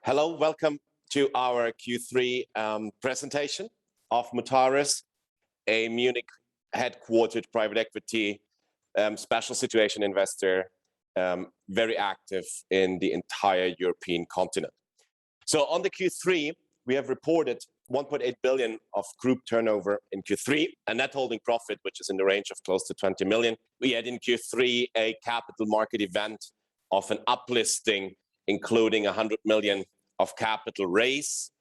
Hello, welcome to our Q3 presentation of Mutares, a Munich headquartered private equity special situation investor, very active in the entire European continent. So on the Q3, we have reported 1.8 billion of group turnover in Q3, a net holding profit, which is in the range of close to 20 million. We had in Q3 a capital market event of an uplisting, including 100 million of capital raise,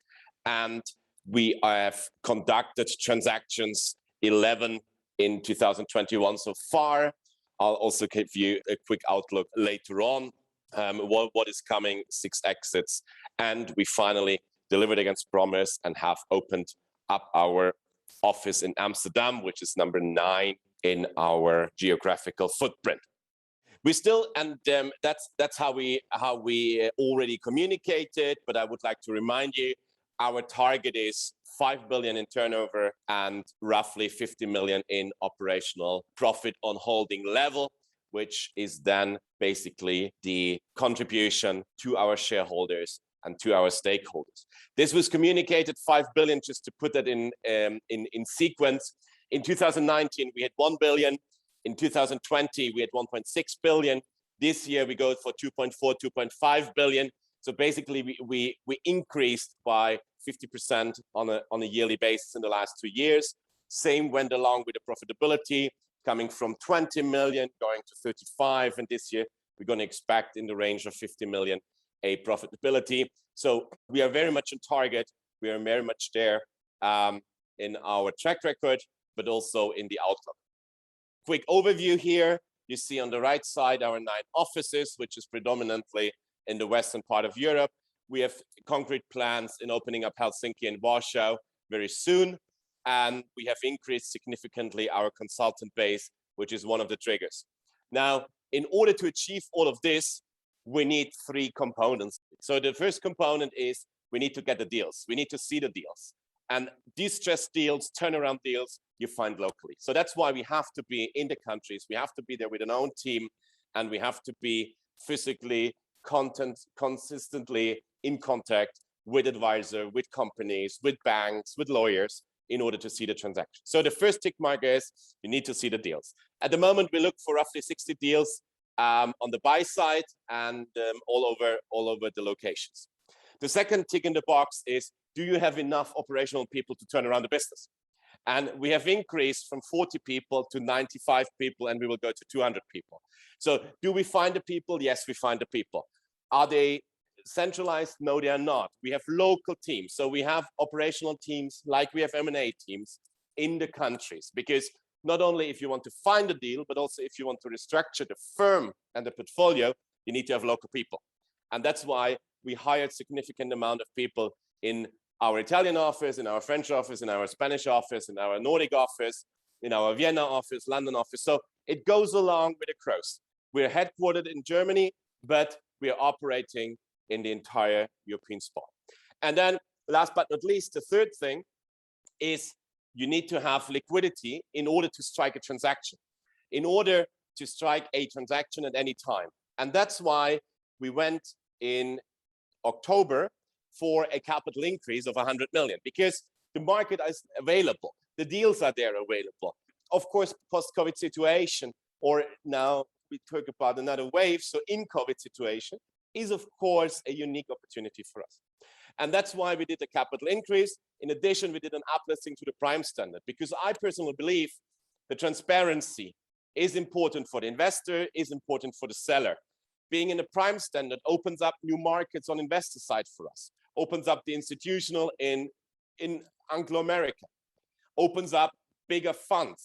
and we have conducted transactions 11 in 2021 so far. I'll also give you a quick outlook later on, what is coming, 6 exits, and we finally delivered against promise and have opened up our office in Amsterdam, which is number 9 in our geographical footprint. We still, and that's how we already communicated, but I would like to remind you, our target is 5 billion in turnover and roughly 50 million in operational profit on holding level, which is then basically the contribution to our shareholders and to our stakeholders. This was communicated 5 billion, just to put that in sequence. In 2019, we had 1 billion. In 2020, we had 1.6 billion. This year, we go for 2.4, 2.5 billion. So basically, we increased by 50% on a yearly basis in the last 2 years. Same went along with the profitability, coming from 20 million, going to 35. And this year, we're going to expect in the range of 50 million a profitability. So we are very much on target. We are very much there in our track record, but also in the outlook. Quick overview here. You see on the right side our 9 offices, which is predominantly in the western part of Europe. We have concrete plans in opening up Helsinki and Warsaw very soon. And we have increased significantly our consultant base, which is one of the triggers. Now, in order to achieve all of this, we need 3 components. So the first component is we need to get the deals. We need to see the deals. And distressed deals, turnaround deals, you find locally. So that's why we have to be in the countries. We have to be there with an own team, and we have to be physically, consistently in contact with advisor, with companies, with banks, with lawyers, in order to see the transaction. So the first tick mark is you need to see the deals. At the moment, we look for roughly 60 deals on the buy side and all over the locations. The second tick in the box is, do you have enough operational people to turn around the business? And we have increased from 40 people to 95 people, and we will go to 200 people. So do we find the people? Yes, we find the people. Are they centralized? No, they are not. We have local teams. So we have operational teams like we have M&A teams in the countries, because not only if you want to find a deal, but also if you want to restructure the firm and the portfolio, you need to have local people. And that's why we hired significant amount of people in our Italian office, in our French office, in our Spanish office, in our Nordic office, in our Vienna office, London office. So it goes along with the growth. We're headquartered in Germany, but we are operating in the entire European spot. And then last but not least, the third thing is you need to have liquidity in order to strike a transaction, in order to strike a transaction at any time. And that's why we went in October for a capital increase of 100 million, because the market is available. The deals are there available. Of course, post-COVID situation, or now we talk about another wave, so in COVID situation, is of course a unique opportunity for us. And that's why we did a capital increase. In addition, we did an uplisting to the prime standard, because I personally believe the transparency is important for the investor, is important for the seller. Being in the prime standard opens up new markets on investor side for us, opens up the institutional in Anglo-America, opens up bigger fund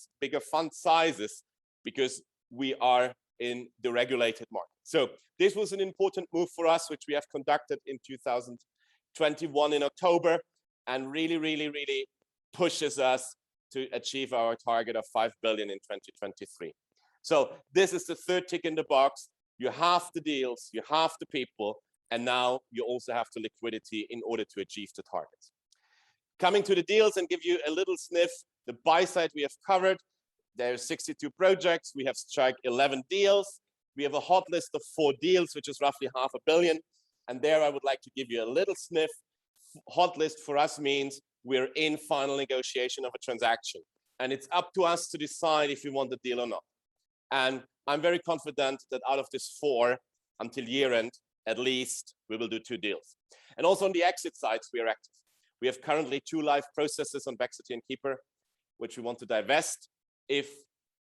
sizes, because we are in the regulated market. So this was an important move for us, which we have conducted in 2021 in October, and really pushes us to achieve our target of 5 billion in 2023. So this is the third tick in the box. You have the deals, you have the people, and now you also have the liquidity in order to achieve the targets. Coming to the deals and give you a little sniff, the buy side we have covered. There are 62 projects. We have struck 11 deals. We have a hot list of 4 deals, which is roughly 500 million. And there I would like to give you a little sniff. Hot list for us means we're in final negotiation of a transaction. And it's up to us to decide if we want the deal or not. And I'm very confident that out of this 4, until year end, at least, we will do 2 deals. And also on the exit sides, we are active. We have currently 2 live processes on Baxter and Keeper, which we want to divest if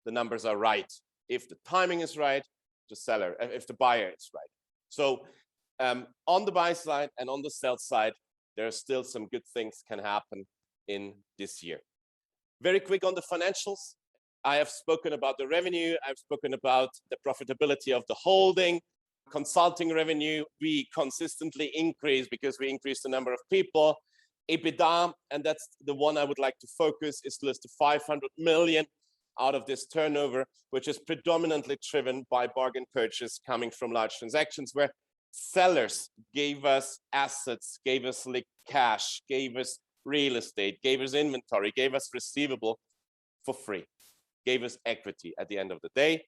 the numbers are right, if the timing is right, the seller, if the buyer is right. So on the buy side and on the sell side, there are still some good things can happen in this year. Very quick on the financials. I have spoken about the revenue. I've spoken about the profitability of the holding. Consulting revenue, we consistently increase because we increase the number of people. EBITDA, and that's the one I would like to focus, is close to 500 million out of this turnover, which is predominantly driven by bargain purchase coming from large transactions where sellers gave us assets, gave us cash, gave us real estate, gave us inventory, gave us receivable for free, gave us equity at the end of the day.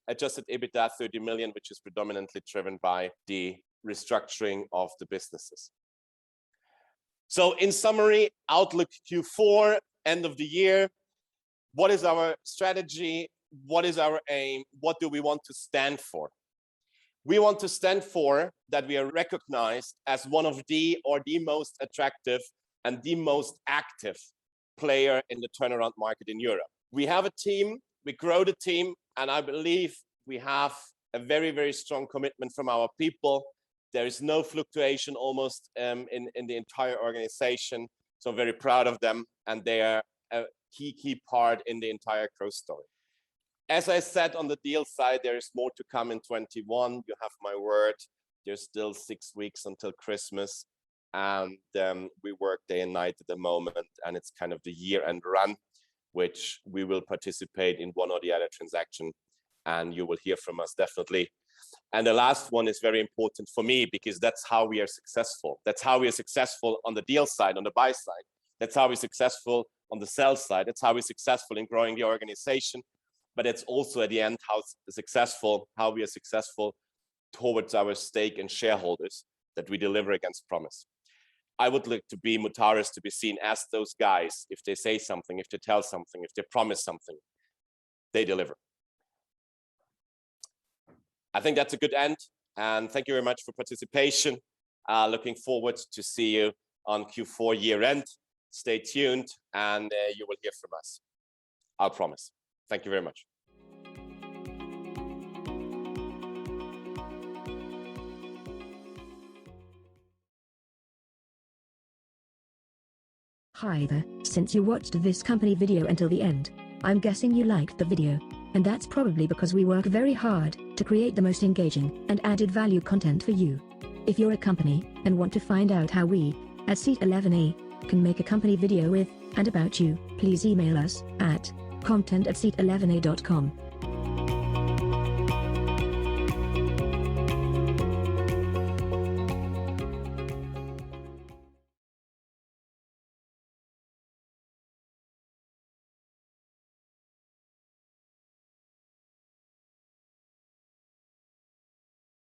Adjusted EBITDA 30 million, which is predominantly driven by the restructuring of the businesses. So in summary, outlook Q4, end of the year. What is our strategy? What is our aim? What do we want to stand for? We want to stand for that we are recognized as one of the most attractive and the most active player in the turnaround market in Europe. We have a team, we grow the team, and I believe we have a very, very strong commitment from our people. There is no fluctuation almost in the entire organization. So I'm very proud of them, and they are a key part in the entire growth story. As I said, on the deal side, there is more to come in 21. You have my word. There's still 6 weeks until Christmas, and we work day and night at the moment, and it's kind of the year-end run, which we will participate in one or the other transaction, and you will hear from us definitely. And the last one is very important for me because that's how we are successful. That's how we are successful on the deal side, on the buy side. That's how we're successful on the sell side. That's how we're successful in growing the organization. But it's also at the end how we are successful towards our stake and shareholders, that we deliver against promise. I would like to be Mutares to be seen as those guys. If they say something, if they tell something, if they promise something, they deliver. I think that's a good end, and thank you very much for participation. Looking forward to see you on Q4 year end. Stay tuned, and you will hear from us. I'll promise. Thank you very much. Hi there, since you watched this company video until the end, I'm guessing you liked the video. And that's probably because we work very hard to create the most engaging and added value content for you. If you're a company and want to find out how we, at Seat11A, can make a company video with and about you, please email us at content@seat11a.com.